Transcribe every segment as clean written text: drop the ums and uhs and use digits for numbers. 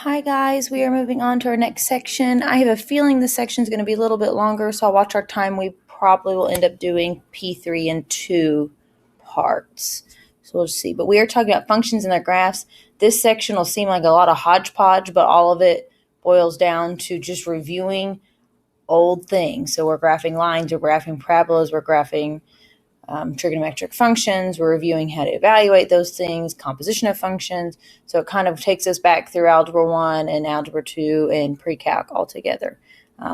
Hi guys, we are moving on to our next section. I have a feeling this section is going to be a little bit longer, so I'll watch our time. We probably will end up doing P3 in 2 parts. So we'll just see. But we are talking about functions and their graphs. This section will seem like a lot of hodgepodge, but all of it boils down to just reviewing old things. So we're graphing lines, we're graphing parabolas, we're graphing trigonometric functions. We're reviewing how to evaluate those things, composition of functions. So it kind of takes us back through Algebra 1 and Algebra 2 and pre-calc altogether,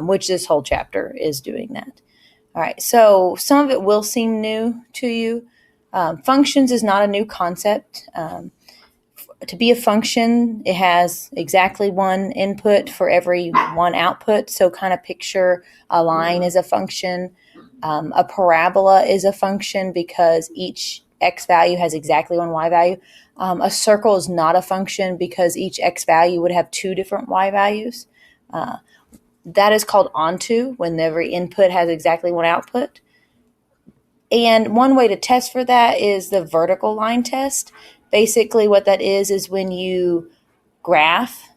which this whole chapter is doing that. All right, so some of it will seem new to you. Functions is not a new concept. To be a function, it has exactly one input for every one output. So kind of picture a line as a function. A parabola is a function because each x value has exactly one y value. A circle is not a function because each x value would have two different y values. That is called onto, when every input has exactly one output. And one way to test for that is the vertical line test. Basically what that is when you graph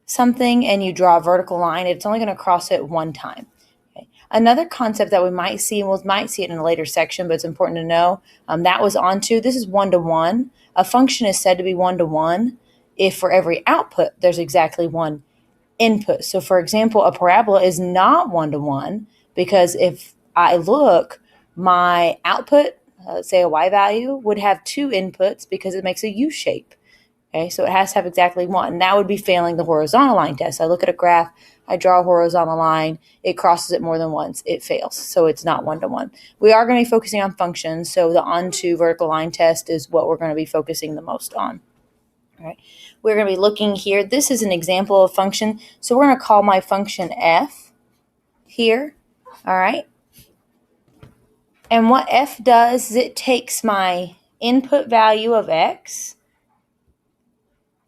something and you draw a vertical line, it's only going to cross it one time. Another concept that we might see, and we might see it in a later section, but it's important to know, that was onto, this is one-to-one. A function is said to be one-to-one if for every output there's exactly one input. So for example, a parabola is not one-to-one because if I look, my output, say a y value, would have two inputs because it makes a U shape. Okay, so it has to have exactly one. And that would be failing the horizontal line test. I look at a graph, I draw a horizontal line, it crosses it more than once, it fails. So it's not one-to-one. We are going to be focusing on functions, so the onto vertical line test is what we're going to be focusing the most on. All right, we're going to be looking here. This is an example of function. So we're going to call my function f here. All right. And what f does is it takes my input value of x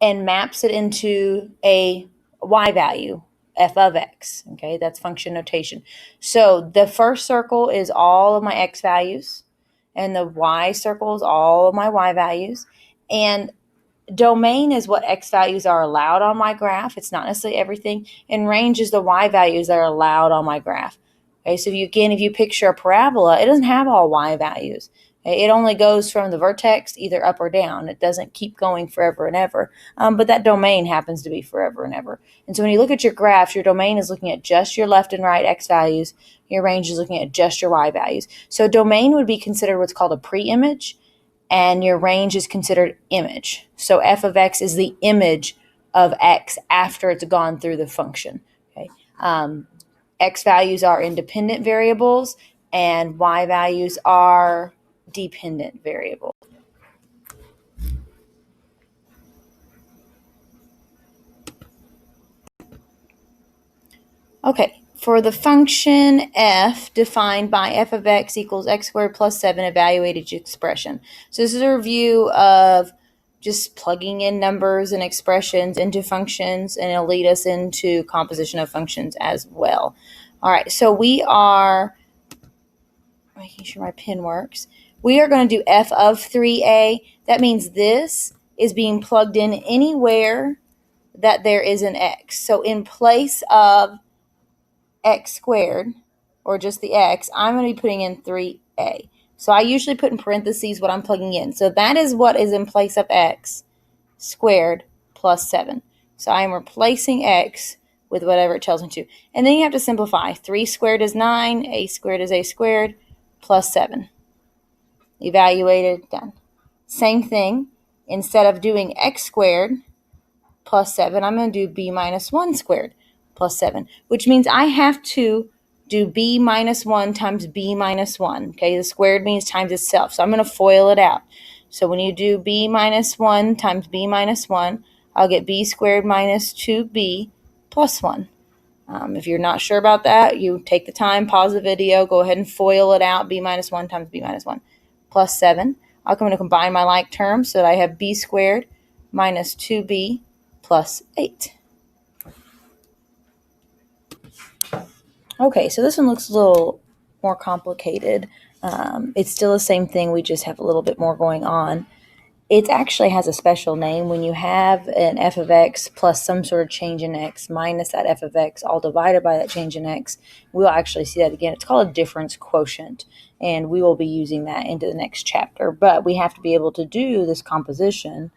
and maps it into a y value, f of x. Okay, that's function notation. So the first circle is all of my x values, and the y circle is all of my y values. And domain is what x values are allowed on my graph. It's not necessarily everything. And range is the y values that are allowed on my graph. Okay, so if you picture a parabola, it doesn't have all y values. Okay, it only goes from the vertex either up or down. It doesn't keep going forever and ever. But that domain happens to be forever and ever. And so when you look at your graphs, your domain is looking at just your left and right x values. Your range is looking at just your y values. So domain would be considered what's called a pre-image, and your range is considered image. So f of x is the image of x after it's gone through the function. Okay. X values are independent variables and y values are dependent variables. Okay, for the function f defined by f of x equals x squared plus 7 evaluated expression. So this is a review of just plugging in numbers and expressions into functions, and it'll lead us into composition of functions as well. All right, so we are making sure my pen works. We are going to do f of 3a. That means this is being plugged in anywhere that there is an x. So in place of x squared, or just the x, I'm going to be putting in 3a. So I usually put in parentheses what I'm plugging in. So that is what is in place of x squared plus 7. So I am replacing x with whatever it tells me to. And then you have to simplify. 3 squared is 9, a squared is a squared, plus 7. Evaluated, done. Same thing. Instead of doing x squared plus 7, I'm going to do b minus 1 squared plus 7, which means I have to do b minus 1 times b minus 1. Okay, the squared means times itself, so I'm going to FOIL it out. So when you do b minus 1 times b minus 1, I'll get b squared minus 2b plus 1. If you're not sure about that, you take the time, pause the video, go ahead and FOIL it out, b minus 1 times b minus 1 plus 7. I'm going to combine my like terms so that I have b squared minus 2b plus 8. Okay, so this one looks a little more complicated. It's still the same thing, we just have a little bit more going on. it actually has a special name. When you have an f of x plus some sort of change in x minus that f of x all divided by that change in x, we'll actually see that again. It's called a difference quotient, and we will be using that into the next chapter. But we have to be able to do this composition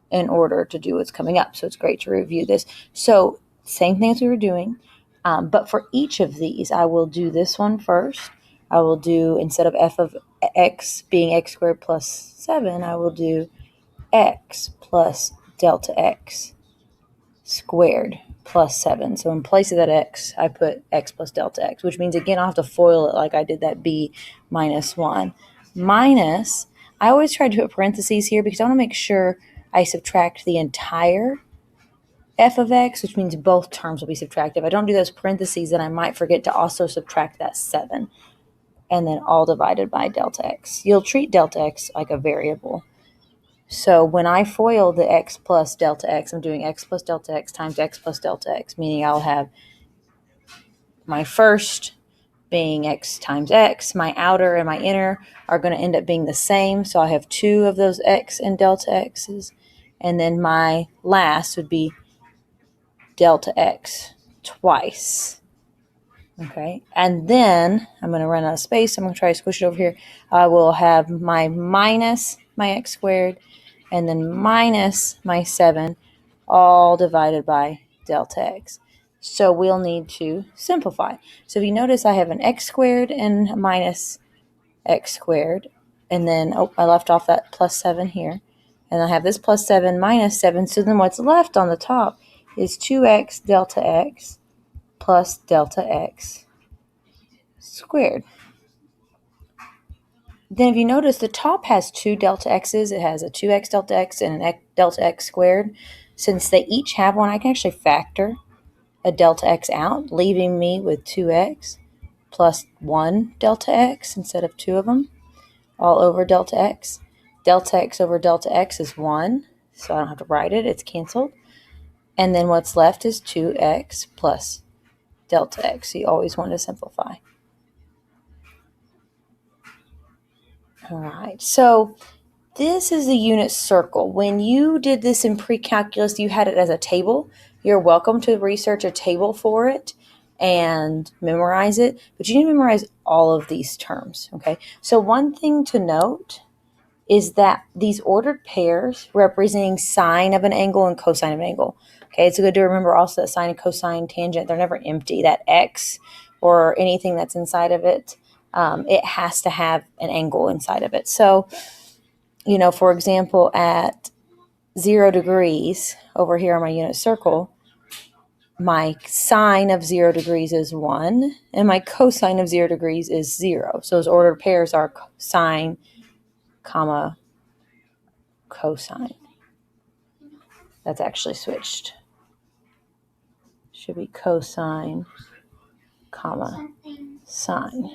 in order to do what's coming up. So it's great to review this. So same thing as we were doing, but for each of these, I will do this one first. I will do, instead of f of x being x squared plus 7, I will do x plus delta x squared plus 7. So in place of that x, I put x plus delta x, which means, again, I'll have to FOIL it like I did that b minus 1. Minus, I always try to put parentheses here because I want to make sure I subtract the entire f of x, which means both terms will be subtracted. If I don't do those parentheses, then I might forget to also subtract that 7, and then all divided by delta x. You'll treat delta x like a variable. So when I FOIL the x plus delta x, I'm doing x plus delta x times x plus delta x, meaning I'll have my first being x times x, my outer and my inner are going to end up being the same, so I have 2 of those x and delta x's, and then my last would be delta x twice. Okay, and then I'm going to run out of space. I'm going to try to squish it over here. I will have my minus my x squared and then minus my 7 all divided by delta x. So we'll need to simplify. So if you notice, I have an x squared and minus x squared, and then, I left off that plus 7 here. And I have this plus 7 minus 7, so then what's left on the top is 2x delta x plus delta x squared. Then if you notice, the top has 2 delta x's. It has a 2x delta x and an delta x squared. Since they each have one, I can actually factor a delta x out, leaving me with 2x plus 1 delta x instead of 2 of them, all over delta x. Delta x over delta x is 1, so I don't have to write it. It's canceled. And then what's left is 2x plus delta x. So you always want to simplify. All right, so this is the unit circle. When you did this in pre-calculus, you had it as a table. You're welcome to research a table for it and memorize it, but you need to memorize all of these terms, okay? So one thing to note is that these ordered pairs representing sine of an angle and cosine of an angle. Okay, it's good to remember also that sine and cosine tangent, they're never empty. That x or anything that's inside of it, it has to have an angle inside of it. So, for example, at 0 degrees over here on my unit circle, my sine of 0 degrees is 1, and my cosine of 0 degrees is 0. So those ordered pairs are sine, comma, cosine. That's actually switched. Should be cosine, comma, sine.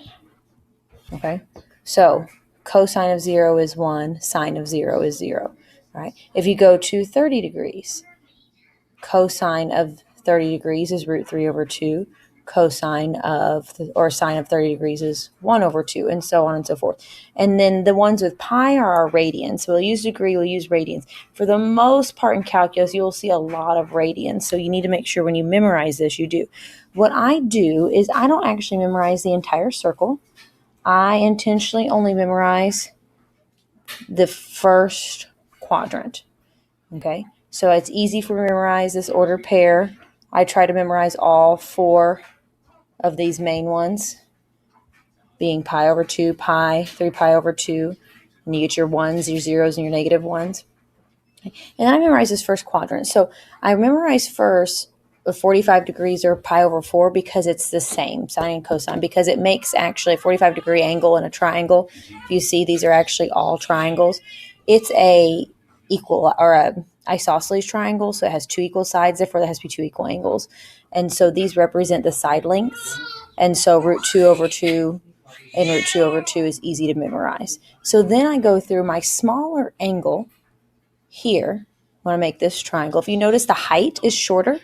Okay, so cosine of 0 is 1, sine of 0 is 0. Right? If you go to 30 degrees, cosine of 30 degrees is root 3 over 2. Cosine of, or sine of 30 degrees is 1 over 2, and so on and so forth. And then the ones with pi are our radians. So we'll use degree, we'll use radians. For the most part in calculus, you'll see a lot of radians. So you need to make sure when you memorize this, you do. What I do is I don't actually memorize the entire circle. I intentionally only memorize the first quadrant. Okay, so it's easy for me to memorize this ordered pair. I try to memorize all 4 of these main ones, being pi over 2, pi, 3 pi over 2, and you get your 1s, your 0s, and your negative 1s. And then I memorize this first quadrant. So I memorize first 45 degrees or pi over 4 because it's the same, sine and cosine, because it makes actually a 45-degree angle in a triangle. If you see, these are actually all triangles. It's a equal or a isosceles triangle, so it has 2 equal sides, therefore there has to be 2 equal angles. And so these represent the side lengths. And so root 2 over 2 and root 2 over 2 is easy to memorize. So then I go through my smaller angle here. I want to make this triangle. If you notice, the height is shorter.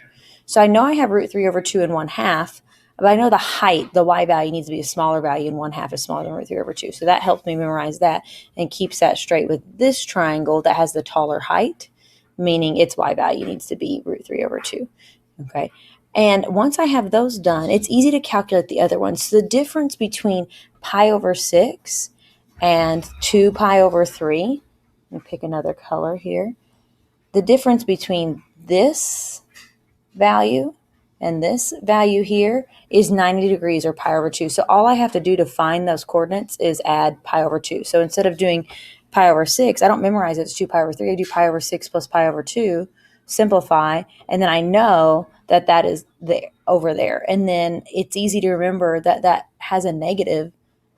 So I know I have root 3 over 2 and 1/2, But I know the height, the y value needs to be a smaller value, and 1/2 is smaller than root 3 over 2. So that helps me memorize that and keeps that straight with this triangle that has the taller height, meaning its y value needs to be root 3 over 2. Okay. And once I have those done, it's easy to calculate the other ones. So the difference between pi over 6 and 2 pi over 3, let me pick another color here. The difference between this value and this value here is 90 degrees, or pi over 2. So all I have to do to find those coordinates is add pi over 2. So instead of doing pi over 6, I don't memorize it's 2 pi over 3. I do pi over 6 plus pi over 2, simplify, and then I know that that is there, over there. And then it's easy to remember that that has a negative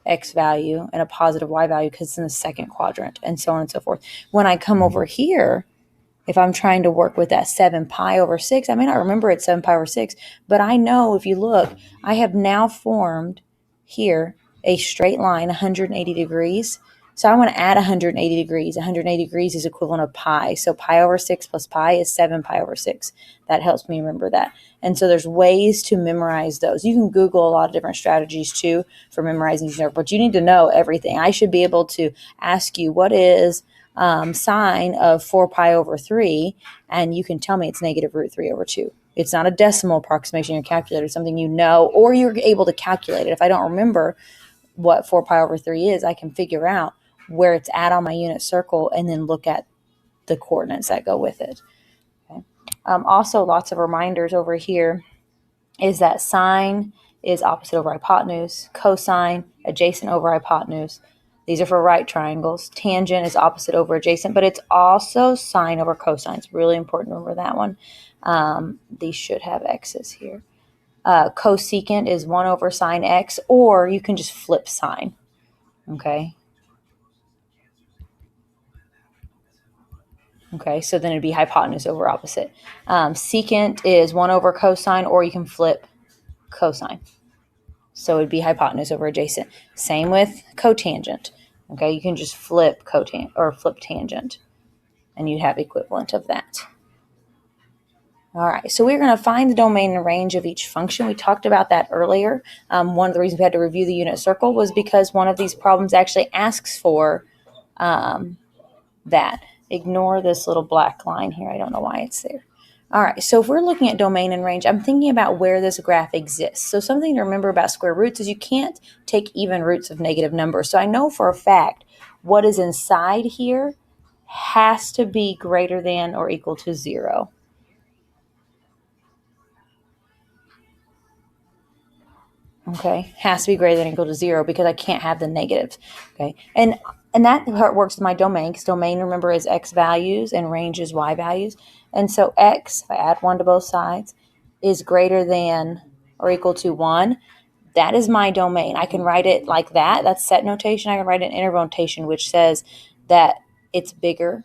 x value and a positive y value because it's in the second quadrant, and so on and so forth. When I come over here, if I'm trying to work with that 7 pi over 6, I may not remember it's 7 pi over 6, but I know if you look, I have now formed here a straight line 180 degrees. So I want to add 180 degrees. 180 degrees is equivalent of pi. So pi over 6 plus pi is 7 pi over 6. That helps me remember that. And so there's ways to memorize those. You can Google a lot of different strategies too for memorizing these numbers, but you need to know everything. I should be able to ask you, what is sine of 4 pi over 3, and you can tell me it's negative root 3 over 2. It's not a decimal approximation in your calculator, something you know, or you're able to calculate it. If I don't remember what 4 pi over 3 is, I can figure out where it's at on my unit circle and then look at the coordinates that go with it. Okay. Also, lots of reminders over here is that sine is opposite over hypotenuse, cosine adjacent over hypotenuse. These are for right triangles. Tangent is opposite over adjacent, but it's also sine over cosine. It's really important to remember that one. These should have x's here. Cosecant is 1 over sine x, or you can just flip sine. Okay. Okay, so then it'd be hypotenuse over opposite. Secant is 1 over cosine, or you can flip cosine. So it'd be hypotenuse over adjacent. Same with cotangent. Okay, you can just flip cotangent or flip tangent, and you have equivalent of that. All right, so we're going to find the domain and range of each function. We talked about that earlier. One of the reasons we had to review the unit circle was because one of these problems actually asks for that. Ignore this little black line here. I don't know why it's there. All right, so if we're looking at domain and range, I'm thinking about where this graph exists. So something to remember about square roots is you can't take even roots of negative numbers. So I know for a fact what is inside here has to be greater than or equal to 0. Okay, has to be greater than or equal to 0 because I can't have the negatives. Okay, and that part works with my domain, because domain, remember, is x values and range is y values. And so x, if I add 1 to both sides, is greater than or equal to 1. That is my domain. I can write it like that. That's set notation. I can write an interval notation, which says that it's bigger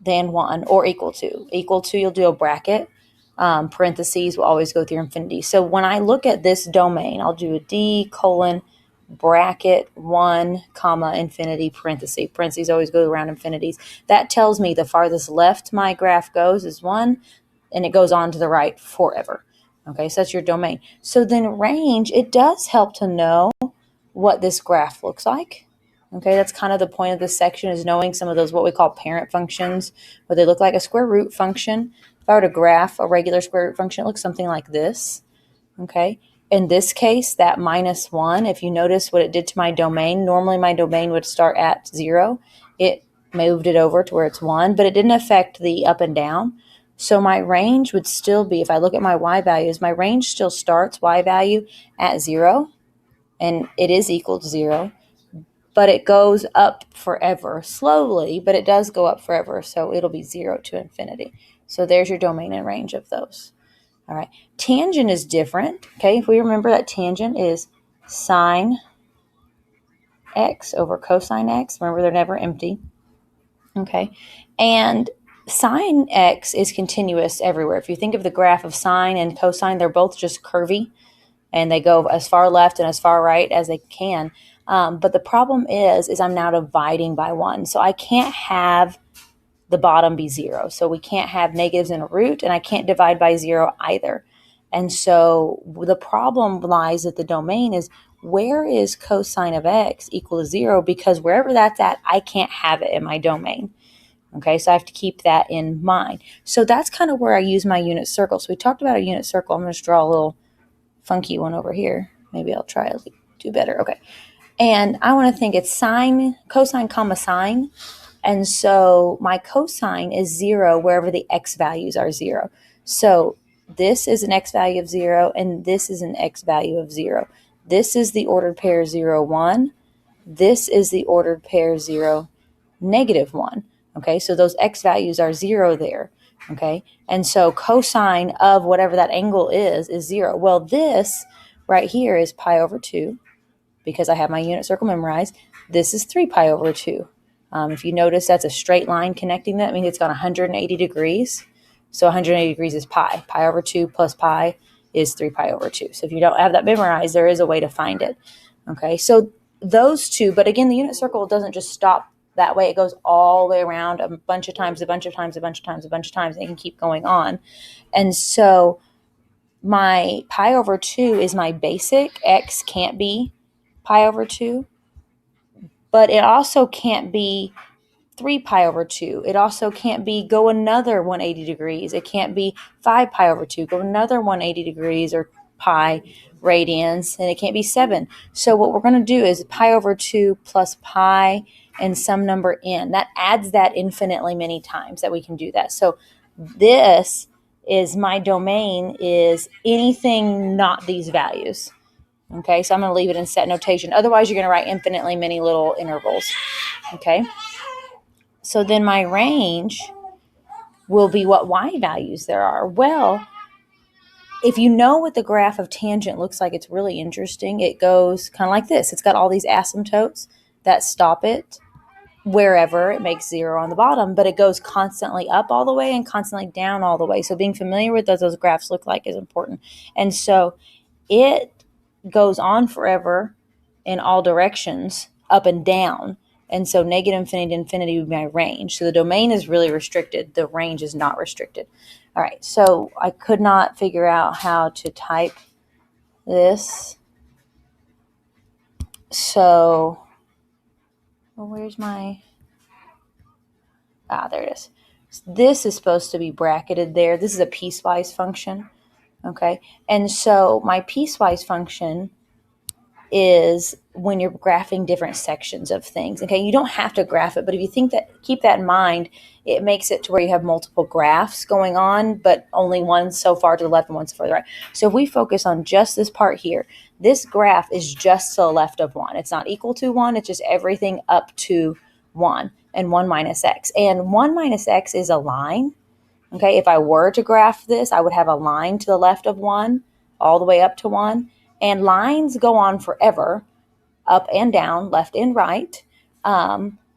than 1 or equal to. Equal to, you'll do a bracket. Parentheses will always go through infinity. So when I look at this domain, I'll do a D colon bracket 1 comma infinity parentheses. Parentheses always go around infinities. That tells me the farthest left my graph goes is 1, and it goes on to the right forever. Okay, so that's your domain. So then range, it does help to know what this graph looks like. Okay, that's kind of the point of this section, is knowing some of those what we call parent functions, what they look like. A square root function, if I were to graph a regular square root function, it looks something like this. Okay, in this case, that -1, if you notice what it did to my domain, normally my domain would start at 0. It moved it over to where it's 1, but it didn't affect the up and down. So my range would still be, if I look at my y values, my range still starts y value at 0, and it is equal to 0. But it goes up forever, slowly, but it does go up forever, so it'll be 0 to infinity. So there's your domain and range of those. All right, tangent is different. Okay, if we remember that tangent is sine x over cosine x. Remember, they're never empty. Okay, and sine x is continuous everywhere. If you think of the graph of sine and cosine, they're both just curvy, and they go as far left and as far right as they can. But the problem is I'm now dividing by 1. So I can't have the bottom be 0. So we can't have negatives in a root, and I can't divide by 0 either. And so the problem lies at the domain is, where is cosine of x equal to 0? Because wherever that's at, I can't have it in my domain. Okay, so I have to keep that in mind. So that's kind of where I use my unit circle. So we talked about a unit circle. I'm going to draw a little funky one over here. Maybe I'll try to do better. Okay. And I want to think it's sine, cosine comma sine. And so my cosine is 0 wherever the x values are 0. So this is an x value of 0, and this is an x value of 0. This is the ordered pair 0, 1. This is the ordered pair 0, negative 1. Okay, so those x values are 0 there. Okay, and so cosine of whatever that angle is 0. Well, this right here is pi over 2, because I have my unit circle memorized. This is 3 pi over 2. If you notice, that's a straight line connecting that. I mean, it's got 180 degrees. So 180 degrees is pi. Pi over 2 plus pi is 3 pi over 2. So if you don't have that memorized, there is a way to find it. Okay, so those two, but again, the unit circle doesn't just stop that way. It goes all the way around a bunch of times, a bunch of times, a bunch of times, a bunch of times, and it can keep going on. And so my pi over 2 is my basic. X can't be pi over 2, but it also can't be 3 pi over 2. It also can't be go another 180 degrees. It can't be 5 pi over 2, go another 180 degrees or pi radians, and it can't be 7. So what we're going to do is pi over 2 plus pi and some number n. That adds that infinitely many times that we can do that. So this is my domain is anything not these values. Okay, so I'm going to leave it in set notation. Otherwise, you're going to write infinitely many little intervals. Okay, so then my range will be what y values there are. Well, if you know what the graph of tangent looks like, it's really interesting. It goes kind of like this. It's got all these asymptotes that stop it wherever it makes 0 on the bottom, but it goes constantly up all the way and constantly down all the way. So being familiar with what those graphs look like is important. And so it goes on forever in all directions, up and down. And so negative infinity to infinity would be my range. So the domain is really restricted. The range is not restricted. All right, so I could not figure out how to type this. So, well, where's my... there it is. This is supposed to be bracketed there. This is a piecewise function, okay? And so my piecewise function is when you're graphing different sections of things, okay? You don't have to graph it, but if you think that, keep that in mind, it makes it to where you have multiple graphs going on, but only one so far to the left and one so far to the right. So if we focus on just this part here, this graph is just to the left of 1. It's not equal to 1. It's just everything up to 1 and 1 minus x. And 1 minus x is a line, okay? If I were to graph this, I would have a line to the left of 1 all the way up to 1. And lines go on forever, up and down, left and right.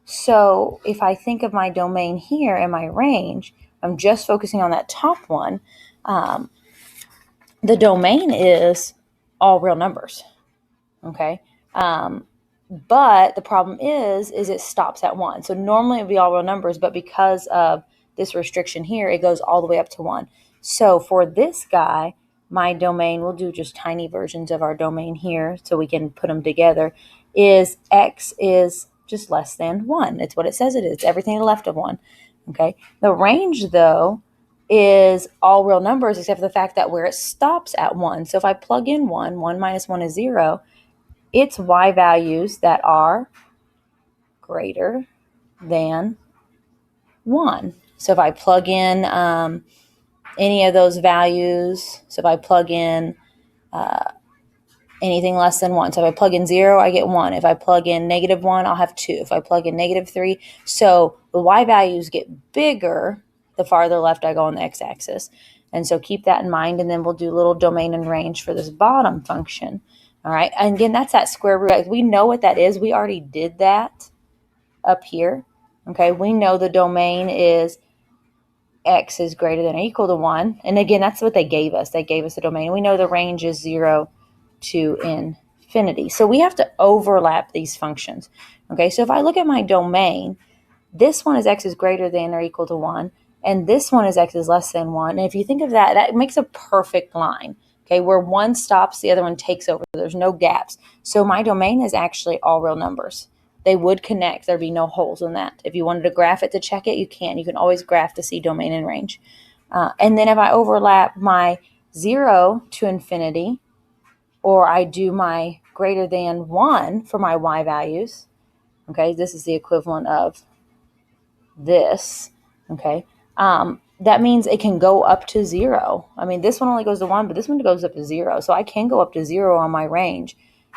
So if I think of my domain here and my range, I'm just focusing on that top one. The domain is all real numbers, okay? But the problem is it stops at 1. So normally it would be all real numbers, but because of this restriction here, it goes all the way up to 1. So for this guy, my domain, we'll do just tiny versions of our domain here so we can put them together, is x is just less than 1. It's what it says it is. It's everything to the left of 1. Okay. The range, though, is all real numbers except for the fact that where it stops at 1. So if I plug in 1, 1 minus 1 is 0. It's y values that are greater than 1. So if I plug in any of those values, so if I plug in anything less than 1. So if I plug in 0, I get 1. If I plug in negative 1, I'll have 2. If I plug in negative 3, so the y values get bigger the farther left I go on the x-axis. And so keep that in mind, and then we'll do little domain and range for this bottom function. All right, and again, that's that square root. We know what that is. We already did that up here. Okay, we know the domain is x is greater than or equal to 1. And again, that's what they gave us. They gave us the domain. We know the range is 0 to infinity. So we have to overlap these functions. Okay, so if I look at my domain, this one is x is greater than or equal to 1. and this one is x is less than 1. And if you think of that, that makes a perfect line, okay, where one stops, the other one takes over. There's no gaps. So my domain is actually all real numbers. They would connect. There'd be no holes in that. If you wanted to graph it to check it, you can. You can always graph to see domain and range. And then if I overlap my 0 to infinity, or I do my greater than 1 for my y values, okay, this is the equivalent of this, okay, that means it can go up to 0. I mean, this one only goes to 1, but this one goes up to 0. So I can go up to 0 on my range,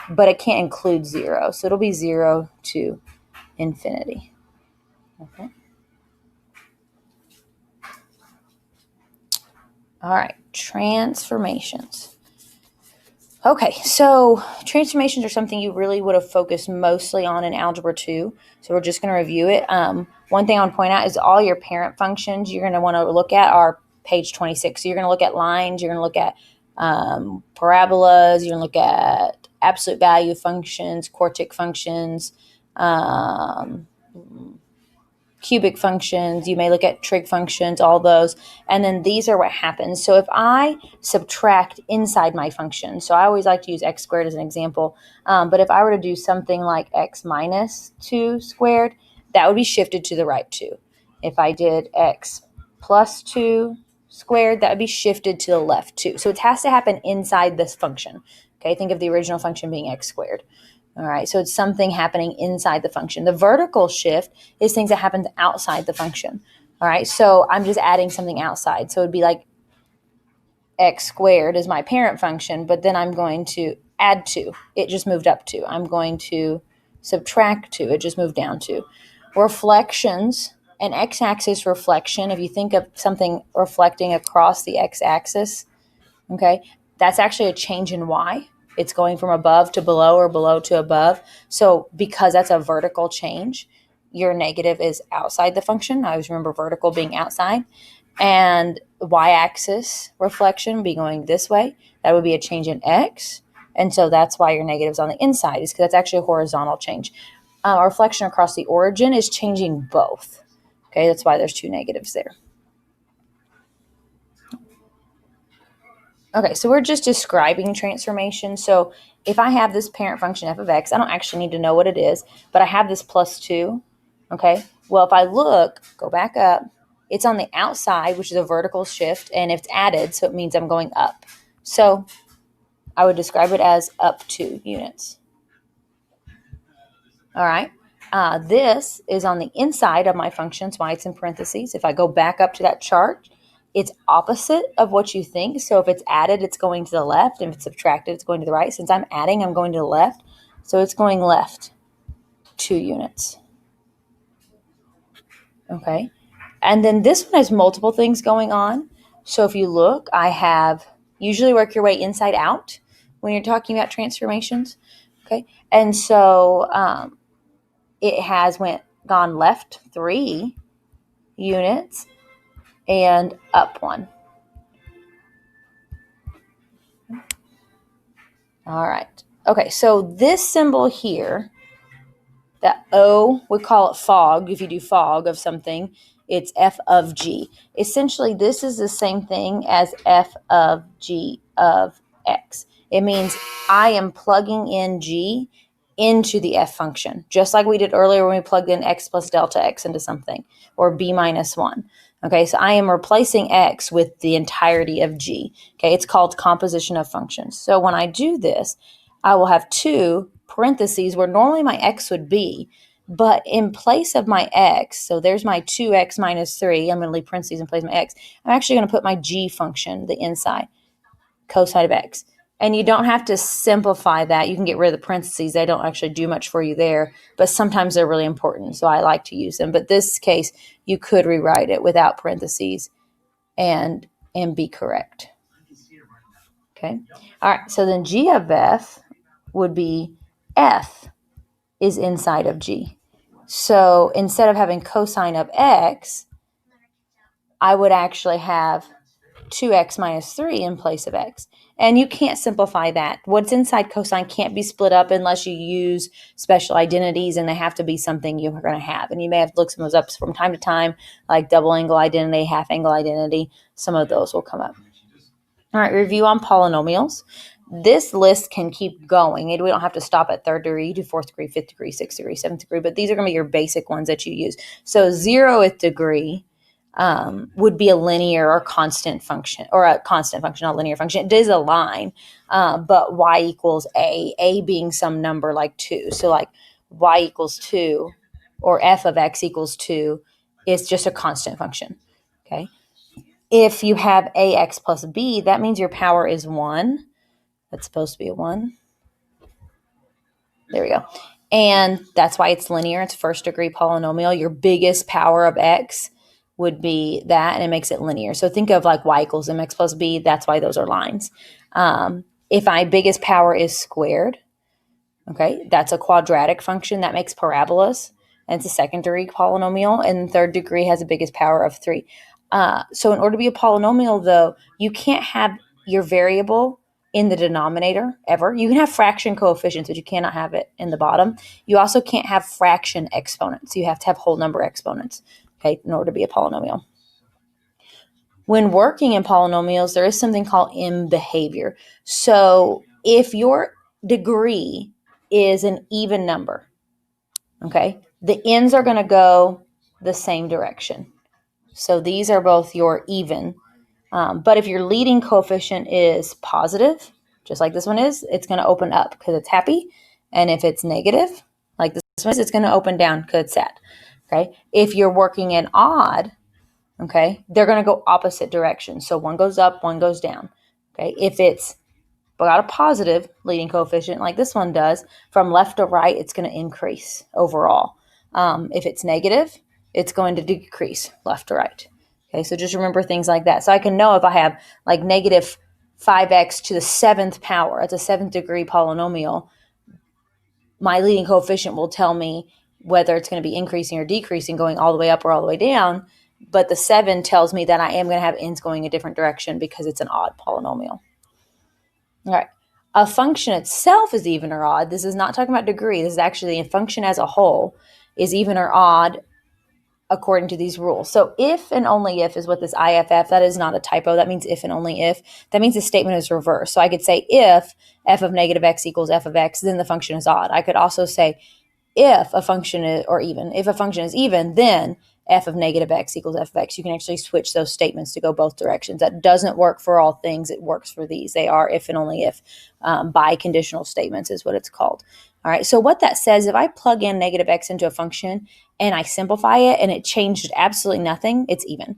but it can't include 0. So it'll be 0 to infinity. Okay. All right, transformations. Okay, so transformations are something you really would have focused mostly on in Algebra 2. So we're just going to review it. One thing I want to point out is all your parent functions you're going to want to look at are page 26. So you're going to look at lines, you're going to look at parabolas, you're going to look at absolute value functions, quartic functions, cubic functions, you may look at trig functions, all those, and then these are what happens. So if I subtract inside my function, so I always like to use x squared as an example, but if I were to do something like x minus 2 squared, that would be shifted to the right 2. If I did x plus 2 squared, that would be shifted to the left 2. So it has to happen inside this function. Okay, think of the original function being x squared. All right, so it's something happening inside the function. The vertical shift is things that happen outside the function. All right, so I'm just adding something outside. So it'd be like x squared is my parent function, but then I'm going to add 2. It just moved up 2. I'm going to subtract 2. It just moved down 2. Reflections, an x-axis reflection, if you think of something reflecting across the x-axis, okay, that's actually a change in y. It's going from above to below or below to above. So because that's a vertical change, your negative is outside the function. I always remember vertical being outside. And y-axis reflection be going this way. That would be a change in x. And so that's why your negative is on the inside, is because that's actually a horizontal change. A reflection across the origin is changing both. Okay, that's why there's 2 negatives there. Okay, so we're just describing transformation. So if I have this parent function f of x, I don't actually need to know what it is, but I have this plus 2, okay? Well, if I look, go back up, it's on the outside, which is a vertical shift, and it's added, so it means I'm going up. So I would describe it as up 2 units. All right, this is on the inside of my function, that's why it's in parentheses. If I go back up to that chart, it's opposite of what you think. So if it's added, it's going to the left. If it's subtracted, it's going to the right. Since I'm adding, I'm going to the left. So it's going left 2 units. Okay. And then this one has multiple things going on. So if you look, I have usually work your way inside out when you're talking about transformations. Okay. And so it has gone left 3 units and up 1. All right. Okay, so this symbol here, that O, we call it fog. If you do fog of something, it's f of g. Essentially, this is the same thing as f of g of x. It means I am plugging in g into the f function, just like we did earlier when we plugged in x plus delta x into something, or b minus 1. Okay, so I am replacing x with the entirety of g. Okay, it's called composition of functions. So when I do this, I will have 2 parentheses where normally my x would be, but in place of my x, so there's my 2x minus 3, I'm going to leave parentheses in place of my x, I'm actually going to put my g function, the inside, cosine of x. And you don't have to simplify that. You can get rid of the parentheses. They don't actually do much for you there, but sometimes they're really important, so I like to use them. But this case, you could rewrite it without parentheses and be correct. Okay. All right, so then g of f would be f is inside of g. So instead of having cosine of x, I would actually have 2x minus 3 in place of x. And you can't simplify that. What's inside cosine can't be split up unless you use special identities, and they have to be something you're going to have. And you may have to look some of those up from time to time, like double angle identity, half angle identity. Some of those will come up. All right, review on polynomials. This list can keep going. We don't have to stop at third degree. You do fourth degree, fifth degree, sixth degree, seventh degree, but these are going to be your basic ones that you use. So 0th degree would be a linear or constant function, or a constant function, not linear function. It is a line, but y equals a being some number like 2. So like y equals 2 or f of x equals 2 is just a constant function, okay? If you have ax plus b, that means your power is 1. That's supposed to be a 1. There we go. And that's why it's linear. It's first degree polynomial. Your biggest power of x would be that, and it makes it linear. So think of like y equals mx plus b. That's why those are lines. If my biggest power is squared, okay, that's a quadratic function that makes parabolas, and it's a second degree polynomial, and third degree has the biggest power of 3. So in order to be a polynomial, though, you can't have your variable in the denominator ever. You can have fraction coefficients, but you cannot have it in the bottom. You also can't have fraction exponents. You have to have whole number exponents, okay, in order to be a polynomial. When working in polynomials, there is something called M behavior. So if your degree is an even number, okay, the ends are going to go the same direction. So these are both your even. But if your leading coefficient is positive, just like this one is, it's going to open up because it's happy. And if it's negative, like this one is, it's going to open down because it's sad. Okay. If you're working in odd, okay, they're going to go opposite directions. So one goes up, one goes down. Okay. If it's got a positive leading coefficient like this one does, from left to right, it's going to increase overall. If it's negative, it's going to decrease left to right. Okay, so just remember things like that. So I can know if I have like negative 5x to the 7th power, it's a 7th degree polynomial, my leading coefficient will tell me whether it's going to be increasing or decreasing, going all the way up or all the way down. But the 7 tells me that I am going to have ends going a different direction because it's an odd polynomial. All right. A function itself is even or odd. This is not talking about degree. This is actually a function as a whole is even or odd according to these rules. So if and only if is what this IFF, that is not a typo. That means if and only if. That means the statement is reversed. So I could say if f of negative x equals f of x, then the function is odd. I could also say if a function is, or even, if a function is even, then f of negative x equals f of x. You can actually switch those statements to go both directions. That doesn't work for all things. It works for these. They are if and only if. Biconditional statements is what it's called. All right, so what that says, if I plug in negative x into a function and I simplify it and it changed absolutely nothing, it's even.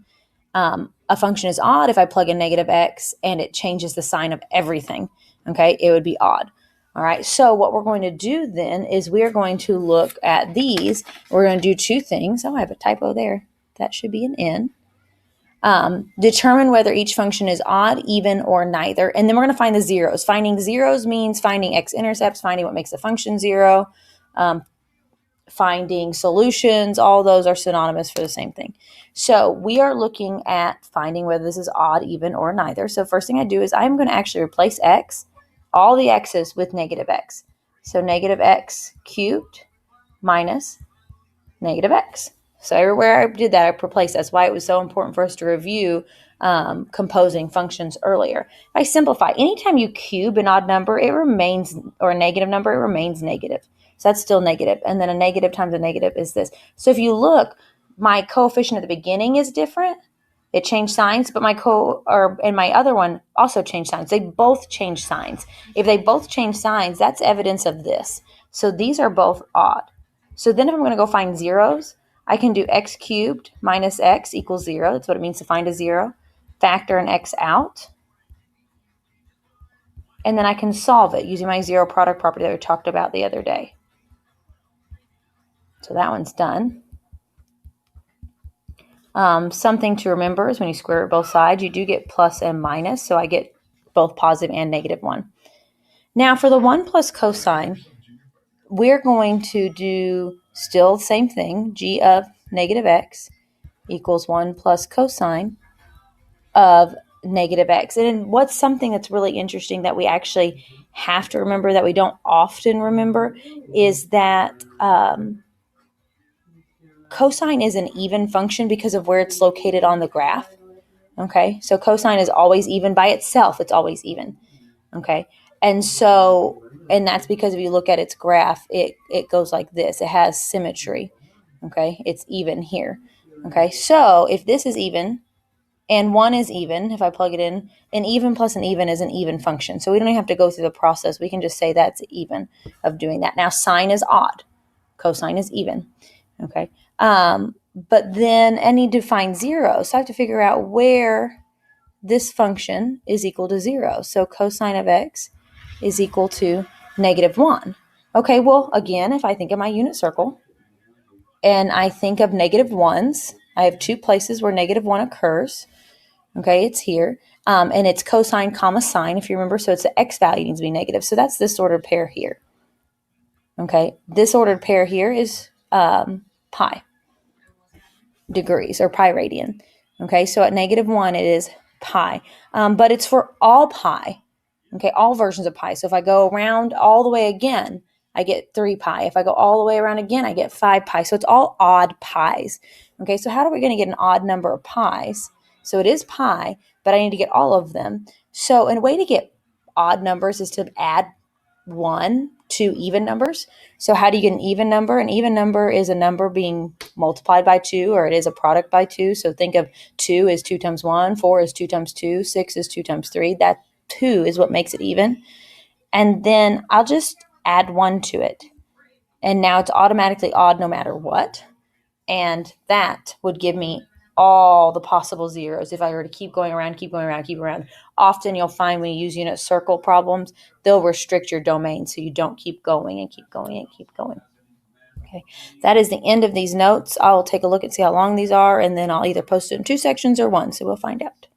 A function is odd if I plug in negative x and it changes the sign of everything, okay? It would be odd. All right, so what we're going to do then is we're going to look at these. We're going to do two things. Oh, I have a typo there. That should be an N. Determine whether each function is odd, even, or neither. And then we're going to find the zeros. Finding zeros means finding x-intercepts, finding what makes the function zero, finding solutions. All those are synonymous for the same thing. So we are looking at finding whether this is odd, even, or neither. So first thing I do is I'm going to actually replace x, all the x's, with negative x. So negative x cubed minus negative x. So everywhere I did that, I replaced. That's why it was so important for us to review composing functions earlier. If I simplify, anytime you cube an odd number, it remains, or a negative number, it remains negative. So that's still negative. And then a negative times a negative is this. So if you look, my coefficient at the beginning is different. It changed signs, but and my other one also changed signs. They both changed signs. If they both change signs, that's evidence of this. So these are both odd. So then if I'm going to go find zeros, I can do x cubed minus x equals 0. That's what it means to find a 0. Factor an x out. And then I can solve it using my zero product property that we talked about the other day. So that one's done. Something to remember is when you square root both sides, you do get plus and minus. So I get both positive and negative 1. Now for the 1 plus cosine, we're going to do still the same thing. G of negative x equals 1 plus cosine of negative x. And what's something that's really interesting that we actually have to remember that we don't often remember is that cosine is an even function because of where it's located on the graph. Okay, so cosine is always even by itself. It's always even. Okay, and that's because if you look at its graph, it goes like this. It has symmetry. Okay, it's even here. Okay, so if this is even and 1 is even, if I plug it in, an even plus an even is an even function. So we don't even have to go through the process. We can just say that's even of doing that. Now sine is odd. Cosine is even. Okay. But then I need to find 0. So I have to figure out where this function is equal to 0. So cosine of x is equal to -1. Okay, well, again, if I think of my unit circle and I think of negative ones, I have 2 places where -1 occurs. Okay, it's here. And it's cosine comma sine, if you remember. So it's the x value needs to be negative. So that's this ordered pair here. Okay, this ordered pair here is pi degrees or pi radian. Okay, so at -1 it is pi, but it's for all pi. Okay, all versions of pi. So if I go around all the way again, I get 3 pi. If I go all the way around again, I get 5 pi. So it's all odd pi's. Okay, so how are we going to get an odd number of pi's? So it is pi, but I need to get all of them. So a way to get odd numbers is to add 1 to even numbers. So how do you get an even number? An even number is a number being multiplied by 2, or it is a product by 2. So think of 2 is 2 times 1, 4 is 2 times 2, 6 is 2 times 3. That 2 is what makes it even. And then I'll just add 1 to it. And now it's automatically odd no matter what. And that would give me all the possible zeros if I were to keep going around, keep going around, keep around. Often you'll find when you use unit circle problems, they'll restrict your domain so you don't keep going and keep going and keep going. Okay, that is the end of these notes. I'll take a look and see how long these are, and then I'll either post it in 2 sections or 1, so we'll find out.